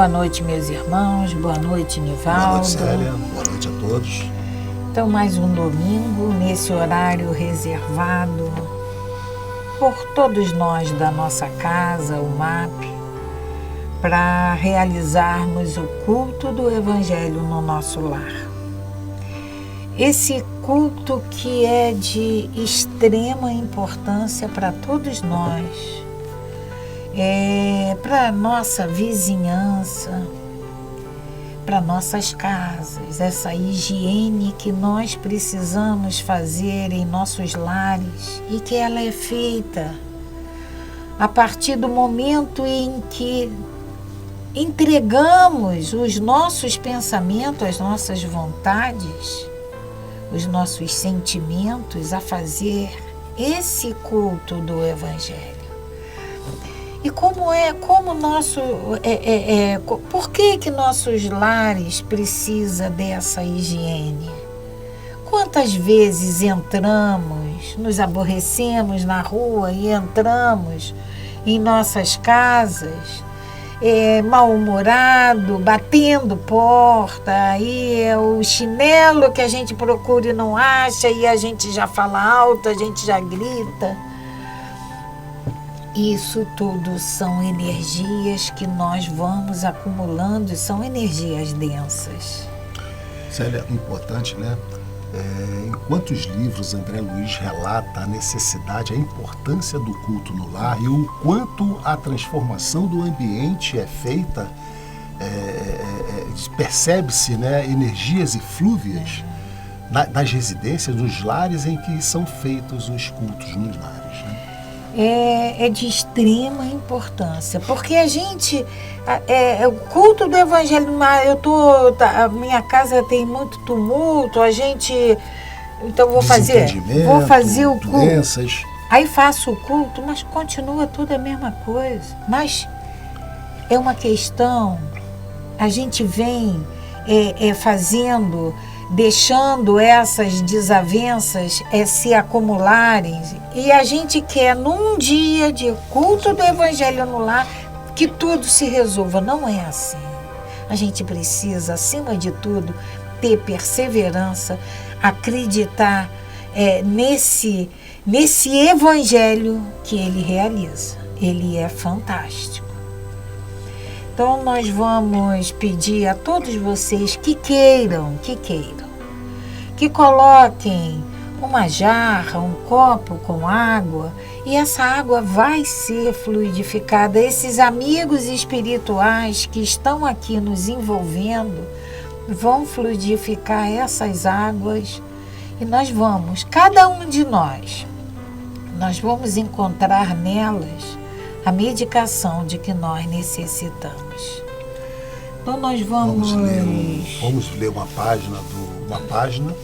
Boa noite, meus irmãos. Boa noite, Nivaldo. Boa noite, Célia. Boa noite a todos. Então, mais um domingo, nesse horário reservado por todos nós da nossa casa, o MAP, para realizarmos o culto do Evangelho no nosso lar. Esse culto que é de extrema importância para todos nós, para a nossa vizinhança, para nossas casas, essa higiene que nós precisamos fazer em nossos lares e que ela é feita a partir do momento em que entregamos os nossos pensamentos, as nossas vontades, os nossos sentimentos a fazer esse culto do Evangelho. E por que nossos lares precisam dessa higiene? Quantas vezes entramos, nos aborrecemos na rua e entramos em nossas casas, mal-humorado, batendo porta, aí é o chinelo que a gente procura e não acha, e a gente já fala alto, a gente já grita. Isso tudo são energias que nós vamos acumulando, e são energias densas. Célia, importante, né? Em quantos livros André Luiz relata a necessidade, a importância do culto no lar e o quanto a transformação do ambiente é feita, percebe-se, né, energias e flúvias nas residências, nos lares em que são feitos os cultos nos lares, né? É de extrema importância, porque a gente, o culto do Evangelho, a minha casa tem muito tumulto, então vou fazer o culto, doenças. Aí faço o culto, mas continua tudo a mesma coisa. Mas é uma questão, a gente vem fazendo, deixando essas desavenças se acumularem, e a gente quer, num dia de culto do Evangelho no lar, que tudo se resolva. Não é assim. A gente precisa, acima de tudo, ter perseverança, acreditar nesse Evangelho que ele realiza. Ele é fantástico. Então, nós vamos pedir a todos vocês que coloquem uma jarra, um copo com água, e essa água vai ser fluidificada. Esses amigos espirituais que estão aqui nos envolvendo vão fluidificar essas águas, e cada um de nós vamos encontrar nelas a medicação de que nós necessitamos. Então nós vamos ler uma página.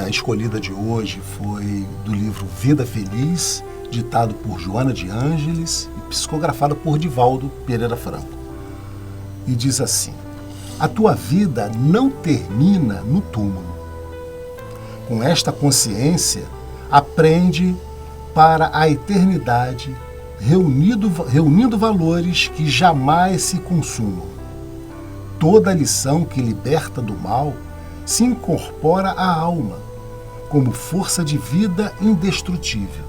A escolhida de hoje foi do livro Vida Feliz, ditado por Joana de Ângeles e psicografada por Divaldo Pereira Franco. E diz assim: a tua vida não termina no túmulo. Com esta consciência, aprende para a eternidade, reunindo valores que jamais se consumam. Toda lição que liberta do mal se incorpora à alma, como força de vida indestrutível.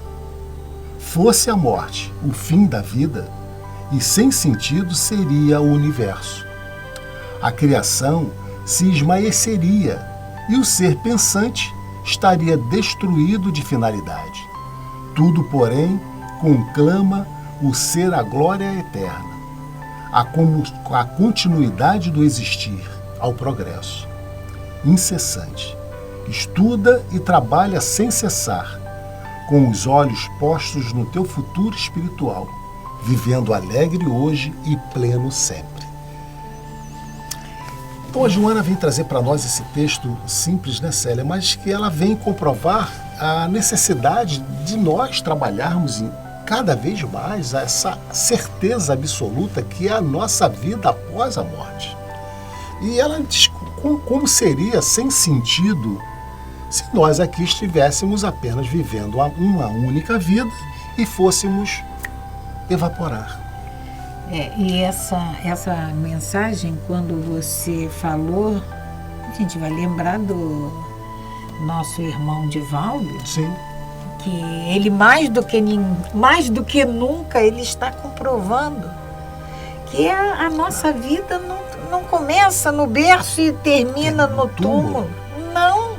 Fosse a morte o fim da vida, e sem sentido seria o universo. A criação se esmaeceria, e o ser pensante estaria destruído de finalidade. Tudo, porém, conclama o ser a glória eterna, a continuidade do existir, ao progresso incessante. Estuda e trabalha sem cessar, com os olhos postos no teu futuro espiritual, vivendo alegre hoje e pleno sempre. Então a Joana vem trazer para nós esse texto simples, né, Célia, mas que ela vem comprovar a necessidade de nós trabalharmos cada vez mais essa certeza absoluta que é a nossa vida após a morte. E ela diz como seria sem sentido se nós aqui estivéssemos apenas vivendo uma única vida e fôssemos evaporar. E essa mensagem, quando você falou, a gente vai lembrar do nosso irmão Divaldo. Sim. Que ele mais do que nunca ele está comprovando que a nossa vida não começa no berço e termina no túmulo. Não.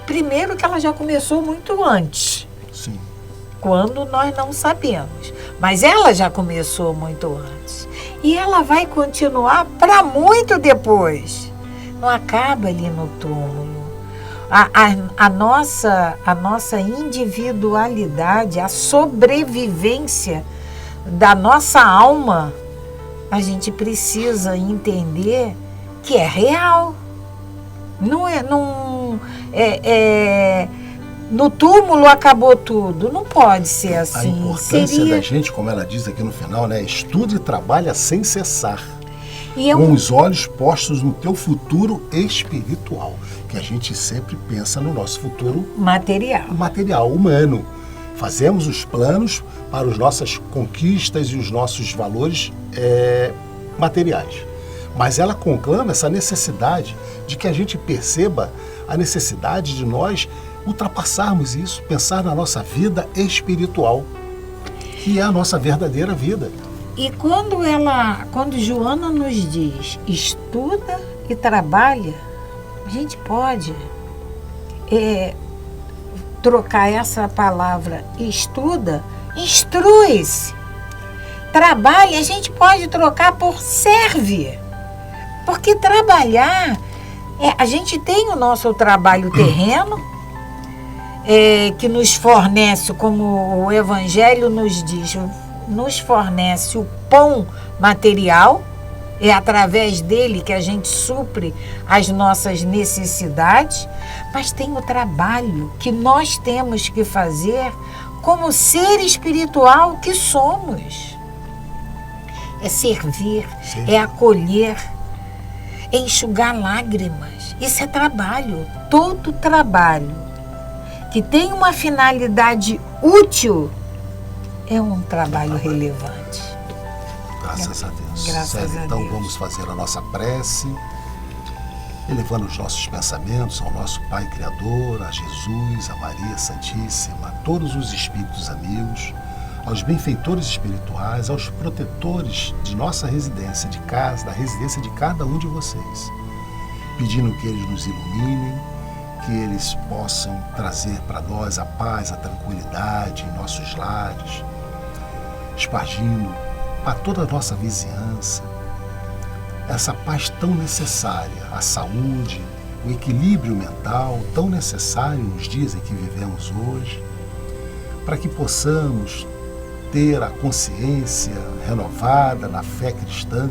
Primeiro que ela já começou muito antes. Sim. Quando nós não sabemos. Mas ela já começou muito antes. E ela vai continuar para muito depois. Não acaba ali no túmulo. A nossa individualidade, a sobrevivência da nossa alma, a gente precisa entender que é real. No túmulo acabou tudo. Não pode ser assim. A importância da gente, como ela diz aqui no final, né? Estuda e trabalha sem cessar. Com os olhos postos no teu futuro espiritual. Que a gente sempre pensa no nosso futuro material, humano. Fazemos os planos para as nossas conquistas e os nossos valores materiais. Mas ela conclama essa necessidade de que a gente perceba a necessidade de nós ultrapassarmos isso, pensar na nossa vida espiritual, que é a nossa verdadeira vida. E quando Joana nos diz estuda e trabalha, a gente pode trocar essa palavra estuda, instrui-se. Trabalha, a gente pode trocar por serve. Porque trabalhar, a gente tem o nosso trabalho terreno, que nos fornece, como o Evangelho nos diz, nos fornece o pão material, é através dele que a gente supre as nossas necessidades, mas tem o trabalho que nós temos que fazer como ser espiritual que somos. É servir, é acolher, é enxugar lágrimas. Isso é trabalho. Todo trabalho que tem uma finalidade útil é um trabalho relevante. Graças a Deus. Graças a Deus. Então vamos fazer a nossa prece, elevando os nossos pensamentos ao nosso Pai Criador, a Jesus, a Maria Santíssima, a todos os espíritos amigos, aos benfeitores espirituais, aos protetores de nossa residência, de casa, da residência de cada um de vocês, pedindo que eles nos iluminem, que eles possam trazer para nós a paz, a tranquilidade em nossos lares, espargindo para toda a nossa vizinhança essa paz tão necessária, a saúde, o equilíbrio mental tão necessário nos dias em que vivemos hoje, para que possamos ter a consciência renovada na fé cristã,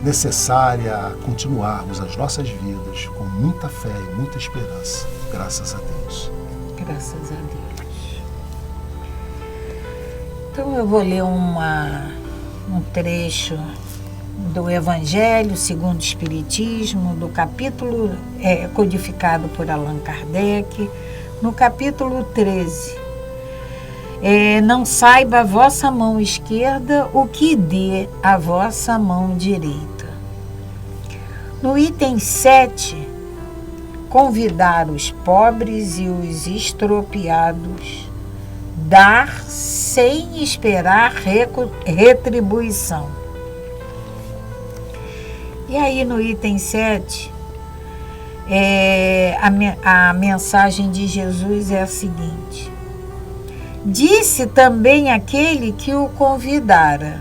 necessária a continuarmos as nossas vidas com muita fé e muita esperança. Graças a Deus. Graças a Deus. Então eu vou ler um trecho do Evangelho segundo o Espiritismo, do capítulo codificado por Allan Kardec, no capítulo 13. Não saiba a vossa mão esquerda o que dê a vossa mão direita. No item 7, convidar os pobres e os estropiados, dar sem esperar retribuição. E aí no item 7, a mensagem de Jesus é a seguinte: disse também aquele que o convidara: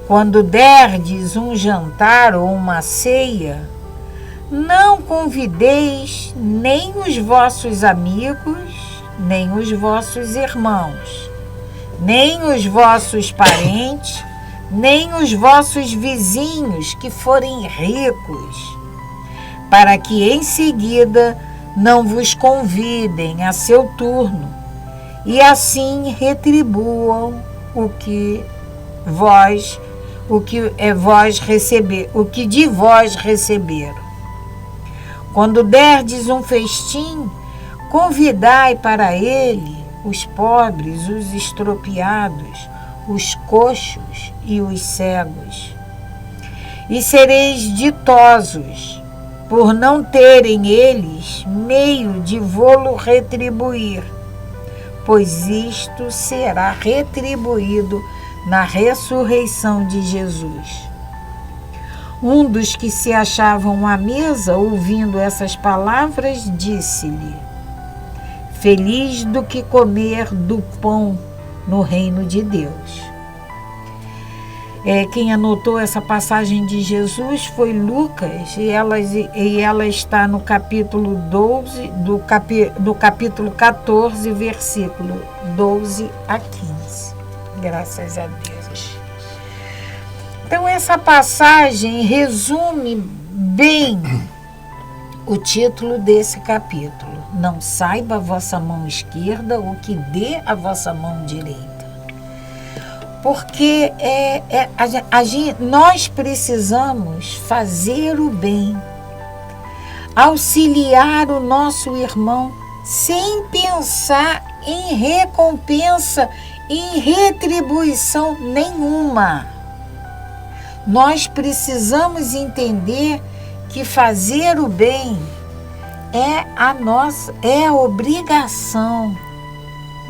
quando derdes um jantar ou uma ceia, não convideis nem os vossos amigos, nem os vossos irmãos, nem os vossos parentes, nem os vossos vizinhos que forem ricos, para que em seguida não vos convidem a seu turno, e assim retribuam o que de vós receberam. Quando derdes um festim, convidai para ele os pobres, os estropiados, os coxos e os cegos. E sereis ditosos, por não terem eles meio de vô-lo retribuir, pois isto será retribuído na ressurreição de Jesus. Um dos que se achavam à mesa, ouvindo essas palavras, disse-lhe: Feliz do que comer do pão no reino de Deus. Quem anotou essa passagem de Jesus foi Lucas, e ela está no capítulo 12, do capítulo 14, versículo 12 a 15. Graças a Deus. Então, essa passagem resume bem o título desse capítulo. Não saiba a vossa mão esquerda o que dê a vossa mão direita. Porque nós precisamos fazer o bem, auxiliar o nosso irmão, sem pensar em recompensa, em retribuição nenhuma. Nós precisamos entender que fazer o bem é a obrigação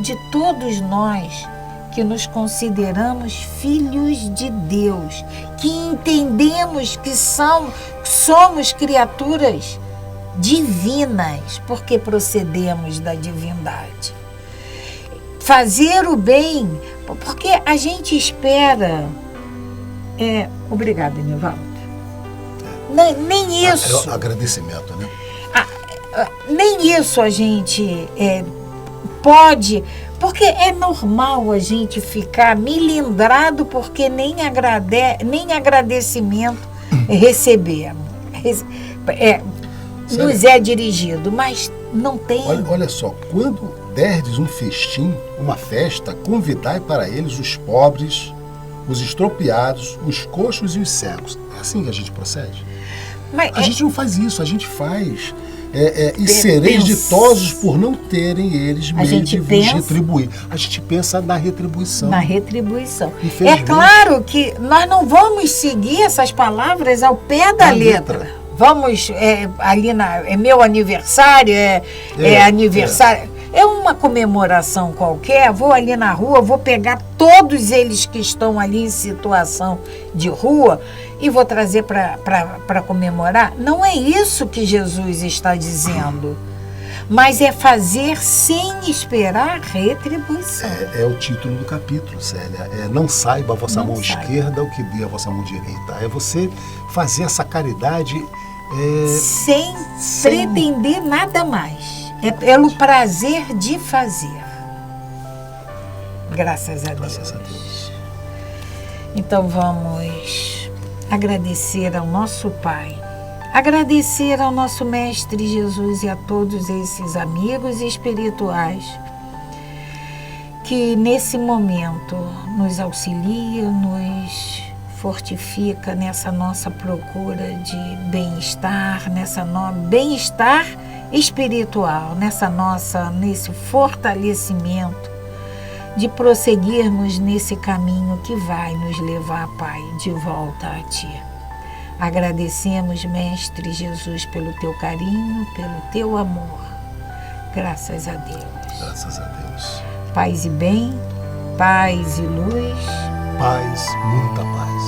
de todos nós que nos consideramos filhos de Deus, que entendemos que somos criaturas divinas, porque procedemos da divindade. Fazer o bem, porque a gente espera. Obrigada, Nivaldo. Nem isso. É agradecimento, né? Nem isso a gente pode, porque é normal a gente ficar milindrado porque nem agradecimento recebemos. Nos é dirigido, mas não tem. Olha só, quando derdes um festim, uma festa, convidai para eles os pobres, os estropiados, os coxos e os cegos. É assim que a gente procede? Mas a gente não faz isso, a gente faz. E sereis ditosos por não terem eles meio de vos retribuir. A gente pensa na retribuição. Na retribuição. É claro que nós não vamos seguir essas palavras ao pé da letra. Vamos ali é meu aniversário, aniversário. É uma comemoração qualquer, vou ali na rua, vou pegar todos eles que estão ali em situação de rua e vou trazer para comemorar. Não é isso que Jesus está dizendo, mas é fazer sem esperar retribuição. É o título do capítulo, Célia. Não saiba a vossa mão esquerda o que dê a vossa mão direita. É você fazer essa caridade sem pretender nada mais. É pelo prazer de fazer. Graças a Deus. Graças a Deus. Então vamos agradecer ao nosso Pai, agradecer ao nosso Mestre Jesus e a todos esses amigos espirituais que nesse momento nos auxilia, nos fortifica nessa nossa procura de bem-estar, bem-estar espiritual, nesse fortalecimento de prosseguirmos nesse caminho que vai nos levar, Pai, de volta a Ti. Agradecemos, Mestre Jesus, pelo Teu carinho, pelo Teu amor. Graças a Deus. Graças a Deus. Paz e bem, paz e luz. Paz, muita paz.